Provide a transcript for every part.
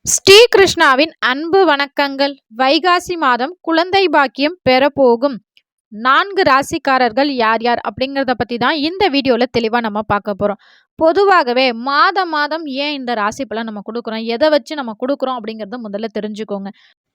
ஸ்ரீகிருஷ்ணாவின் அன்பு வணக்கங்கள். வைகாசி மாதம் குழந்தை பாக்கியம் பெறப்போகும் 4 ராசிக்காரர்கள் யார் யார் அப்படிங்கிறத பற்றி தான் இந்த வீடியோவில் தெளிவாக நம்ம பார்க்க போகிறோம். பொதுவாகவே மாதம் மாதம் ஏன் இந்த ராசி பலன் நம்ம கொடுக்குறோம், எதை வச்சு நம்ம கொடுக்குறோம் அப்படிங்கிறத முதல்ல தெரிஞ்சுக்கோங்க.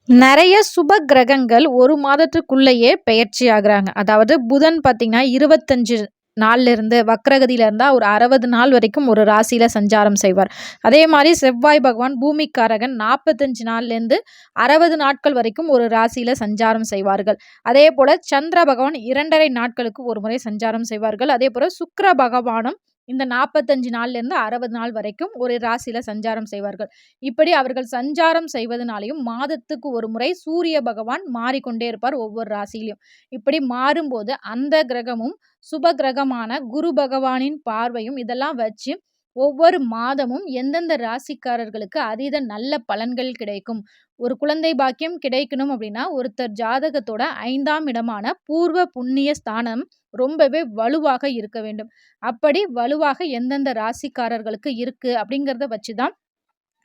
நிறைய சுப கிரகங்கள் ஒரு மாதத்துக்குள்ளேயே பெயர்ச்சி ஆகுறாங்க. அதாவது புதன் பார்த்தீங்கன்னா 25 நாள்ல இருந்து வக்ரகதியில இருந்தா ஒரு 60 நாள் வரைக்கும் ஒரு ராசியில சஞ்சாரம் செய்வார். அதே மாதிரி செவ்வாய் பகவான் பூமிக்காரகன் 45 நாள்ல இருந்து 60 நாட்கள் வரைக்கும் ஒரு ராசியில சஞ்சாரம் செய்வார்கள். அதே போல சந்திர பகவான் 2.5 நாட்களுக்கு ஒரு முறை சஞ்சாரம் செய்வார்கள். அதே போல சுக்கிர பகவானும் இந்த 45 நாள்ல இருந்து 60 நாள் வரைக்கும் ஒரு ராசியில சஞ்சாரம் செய்வார்கள். இப்படி அவர்கள் சஞ்சாரம் செய்வதனாலையும் மாதத்துக்கு ஒரு முறை சூரிய பகவான் மாறிக்கொண்டே இருப்பார் ஒவ்வொரு ராசியிலும். இப்படி மாறும்போது அந்த கிரகமும் சுப கிரகமான குரு பகவானின் பார்வையும் இதெல்லாம் வச்சு ஒவ்வொரு மாதமும் எந்தெந்த ராசிக்காரர்களுக்கு அதீத நல்ல பலன்கள் கிடைக்கும். ஒரு குழந்தை பாக்கியம் கிடைக்கணும் அப்படின்னா ஒருத்தர் ஜாதகத்தோட 5ஆம் இடமான பூர்வ புண்ணிய ஸ்தானம் ரொம்பவே வலுவாக இருக்க வேண்டும். அப்படி வலுவாக எந்தெந்த ராசிக்காரர்களுக்கு இருக்கு அப்படிங்கிறத வச்சுதான்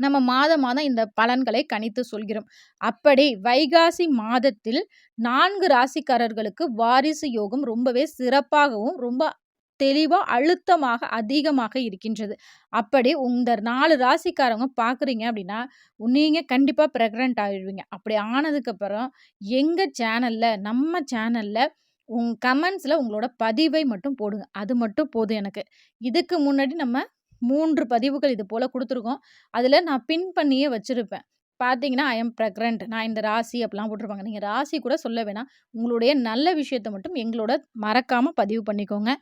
நம்ம மாதம் மாதம் இந்த பலன்களை கணித்து சொல்கிறோம். அப்படி வைகாசி மாதத்தில் 4 ராசிக்காரர்களுக்கு வாரிசு யோகம் ரொம்பவே சிறப்பாகவும் ரொம்ப தெளிவா அழுத்தமாக அதிகமாக இருக்கின்றது. அப்படி இந்த 4 ராசிக்காரவங்க பார்க்குறீங்க அப்படின்னா, நீங்க கண்டிப்பா பிரெக்னன்ட் ஆயிடுவீங்க. அப்படி ஆனதுக்கப்புறம் நம்ம சேனல்ல கமெண்ட்ஸ்ல உங்களோட பதிவை மட்டும் போடுங்க. அது மட்டும் போதும் எனக்கு. இதுக்கு முன்னாடி நம்ம 3 பதிவுகள் இது போல குடுத்துருக்கோம். அதில நான் பின் பண்ணியே வச்சிருப்பேன். பார்த்தீங்கன்னா, ஐ அம் பிரெக்னன்ட். நான் இந்த ராசி அப்படிலாம் போட்டிருப்பாங்க. நீங்க ராசி கூட சொல்ல வேணாம். உங்களுடைய நல்ல விஷயத்த மட்டும் எங்களோட மறக்காம பதிவு பண்ணிக்கோங்க.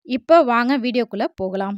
இப்ப வாங்க வீடியோக்குள்ள போகலாம்.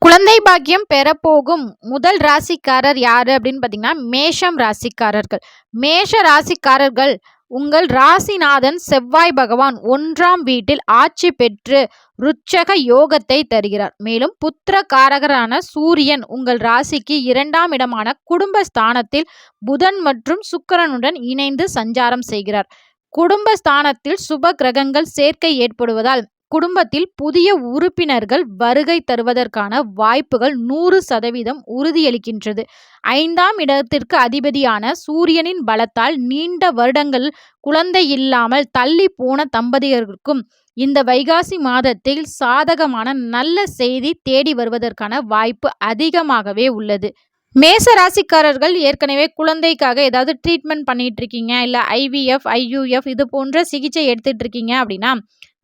குழந்தை பாக்கியம் பெறப்போகும் முதல் ராசிக்காரர் யாரு அப்படின்னு பார்த்தீங்கன்னா, மேஷம் ராசிக்காரர்கள். மேஷ ராசிக்காரர்கள் உங்கள் ராசிநாதன் செவ்வாய் பகவான் 1ஆம் வீட்டில் ஆட்சி பெற்று ருட்சக யோகத்தை தருகிறார். மேலும் புத்திர காரகரான சூரியன் உங்கள் ராசிக்கு 2ஆம் இடமான குடும்பஸ்தானத்தில் புதன் மற்றும் சுக்கிரனுடன் இணைந்து சஞ்சாரம் செய்கிறார். குடும்பஸ்தானத்தில் சுப கிரகங்கள் சேர்க்கை ஏற்படுவதால் குடும்பத்தில் புதிய உறுப்பினர்கள் வருகை தருவதற்கான வாய்ப்புகள் 100% உறுதியளிக்கின்றது. 5ஆம் இடத்திற்கு அதிபதியான சூரியனின் பலத்தால் நீண்ட வருடங்கள் குழந்தை இல்லாமல் தள்ளி போன தம்பதியர்களுக்கும் இந்த வைகாசி மாதத்தில் சாதகமான நல்ல செய்தி தேடி வருவதற்கான வாய்ப்பு அதிகமாகவே உள்ளது. மேச ராசிக்காரர்கள் ஏற்கனவே குழந்தைக்காக ஏதாவது ட்ரீட்மெண்ட் பண்ணிட்டு இருக்கீங்க, இல்லை IVF, IUF இது போன்ற சிகிச்சை எடுத்துட்டு இருக்கீங்க அப்படின்னா,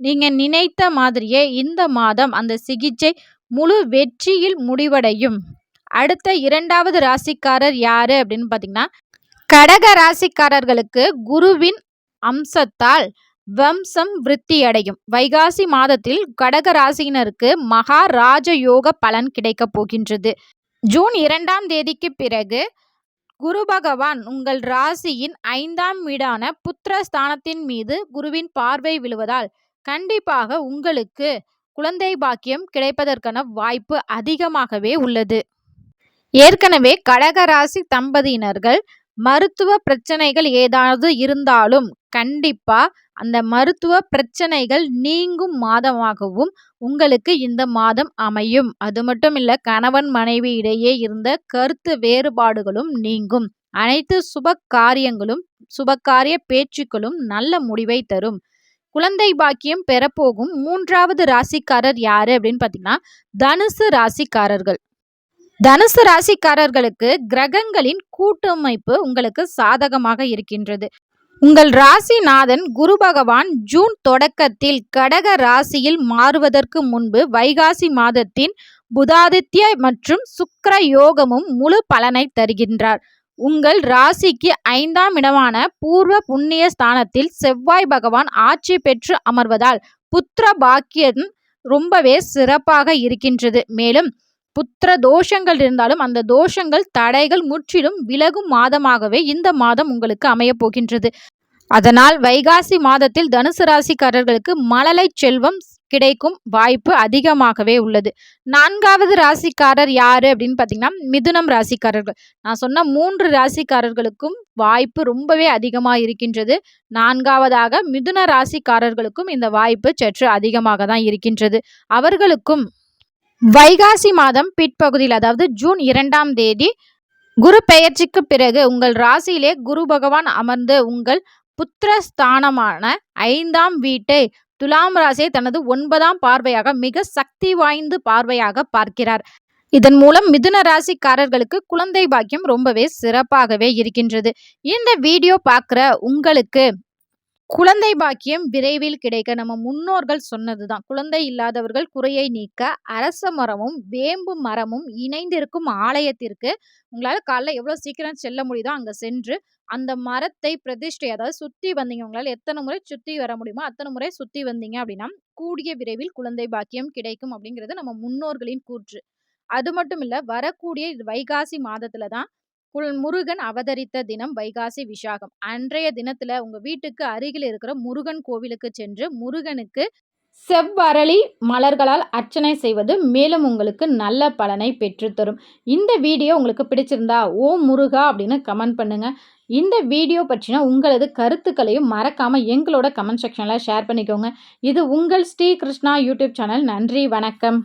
நீங்க நினைத்த மாதிரியே இந்த மாதம் அந்த சிகிச்சை முழு வெற்றியில் முடிவடையும். அடுத்த 2வது ராசிக்காரர் யாரு அப்படின்னு பார்த்தீங்கன்னா, கடக ராசிக்காரர்களுக்கு குருவின் அம்சத்தால் வம்சம் விருத்தியடையும். வைகாசி மாதத்தில் கடக ராசியினருக்கு மகா ராஜயோக பலன் கிடைக்கப் போகின்றது. ஜூன் 2ஆம் தேதிக்கு பிறகு குரு பகவான் உங்கள் ராசியின் 5ஆம் வீடான புத்திரஸ்தானத்தின் மீது குருவின் பார்வை விழுவதால் கண்டிப்பாக உங்களுக்கு குழந்தை பாக்கியம் கிடைப்பதற்கான வாய்ப்பு அதிகமாகவே உள்ளது. ஏற்கனவே கடகராசி தம்பதியினர்கள் மருத்துவ பிரச்சனைகள் ஏதாவது இருந்தாலும் கண்டிப்பா அந்த மருத்துவ பிரச்சனைகள் நீங்கும் மாதமாகவும் உங்களுக்கு இந்த மாதம் அமையும். அது மட்டும் இல்ல, கணவன் மனைவி இடையே இருந்த கருத்து வேறுபாடுகளும் நீங்கும். அனைத்து சுபகாரிய பேச்சுக்களும் நல்ல முடிவை தரும். குழந்தை பாக்கியம் பெறப்போகும் 3வது ராசிக்காரர் யாரு அப்படின்னு பார்த்தீங்கன்னா, தனுசு ராசிக்காரர்கள். தனுசு ராசிக்காரர்களுக்கு கிரகங்களின் கூட்டமைப்பு உங்களுக்கு சாதகமாக இருக்கின்றது. உங்கள் ராசிநாதன் குரு பகவான் ஜூன் தொடக்கத்தில் கடக ராசியில் மாறுவதற்கு முன்பு வைகாசி மாதத்தின் புதாதித்ய மற்றும் சுக்கிர யோகமும் முழு பலனை தருகின்றார். உங்கள் ராசிக்கு 5ஆம் இடமான பூர்வ புண்ணிய ஸ்தானத்தில் செவ்வாய் பகவான் ஆட்சி பெற்று அமர்வதால் புத்திர பாக்கியம் ரொம்பவே சிறப்பாக இருக்கின்றது. மேலும் புத்திர தோஷங்கள் இருந்தாலும் அந்த தோஷங்கள் தடைகள் முற்றிலும் விலகும் மாதமாகவே இந்த மாதம் உங்களுக்கு அமையப் போகின்றது. அதனால் வைகாசி மாதத்தில் தனுசு ராசிக்காரர்களுக்கு மழலை செல்வம் கிடைக்கும் வாய்ப்பு அதிகமாகவே உள்ளது. 4வது ராசிக்காரர் யாரு அப்படின்னு பார்த்தீங்கன்னா, மிதுனம் ராசிக்காரர்கள். நான் சொன்ன 3 ராசிக்காரர்களுக்கும் வாய்ப்பு ரொம்பவே அதிகமாக இருக்கின்றது. 4வதாக மிதுன ராசிக்காரர்களுக்கும் இந்த வாய்ப்பு சற்று அதிகமாக தான் இருக்கின்றது. அவர்களுக்கும் வைகாசி மாதம் பிற்பகுதியில், அதாவது ஜூன் 2ஆம் தேதி குரு பெயர்ச்சிக்கு பிறகு உங்கள் ராசியிலே குரு பகவான் அமர்ந்து உங்கள் புத்திரஸ்தானமான 5ஆம் வீட்டை துலாம் ராசியை தனது 9ஆம் பார்வையாக மிக சக்தி வாய்ந்த பார்வையாக பார்க்கிறார். இதன் மூலம் மிதுன ராசிக்காரர்களுக்கு குழந்தை பாக்கியம் ரொம்பவே சிறப்பாகவே இருக்கின்றது. இந்த வீடியோ பார்க்குற உங்களுக்கு குழந்தை பாக்கியம் விரைவில் கிடைக்க நம்ம முன்னோர்கள் சொன்னதுதான். குழந்தை இல்லாதவர்கள் குறையை நீக்க அரச மரமும் வேம்பு மரமும் இணைந்திருக்கும் ஆலயத்திற்கு உங்களால காலைல எவ்வளவு சீக்கிரம் செல்ல முடியுதோ அங்க சென்று அந்த மரத்தை பிரதிஷ்டை, அதாவது சுத்தி வந்தீங்க, உங்களால எத்தனை முறை சுத்தி வர முடியுமோ அத்தனை முறை சுத்தி வந்தீங்க அப்படின்னா கூடிய விரைவில் குழந்தை பாக்கியம் கிடைக்கும் அப்படிங்கிறது நம்ம முன்னோர்களின் கூற்று. அது மட்டும் இல்ல, வரக்கூடிய வைகாசி மாதத்துல தான் முருகன் அவதரித்த தினம் வைகாசி விசாகம். அன்றைய தினத்துல உங்க வீட்டுக்கு அருகில் இருக்கிற முருகன் கோவிலுக்கு சென்று முருகனுக்கு செவ்வரளி மலர்களால் அர்ச்சனை செய்வது மேலும் உங்களுக்கு நல்ல பலனை பெற்றுத்தரும். இந்த வீடியோ உங்களுக்கு பிடிச்சிருந்தா ஓம் முருகா அப்படின்னு கமெண்ட் பண்ணுங்க. இந்த வீடியோ பற்றின உங்களது கருத்துக்களையும் மறக்காம எங்களோட கமெண்ட் செக்ஷன்ல ஷேர் பண்ணிக்கோங்க. இது உங்கள் ஸ்ரீ கிருஷ்ணா யூடியூப் சேனல். நன்றி, வணக்கம்.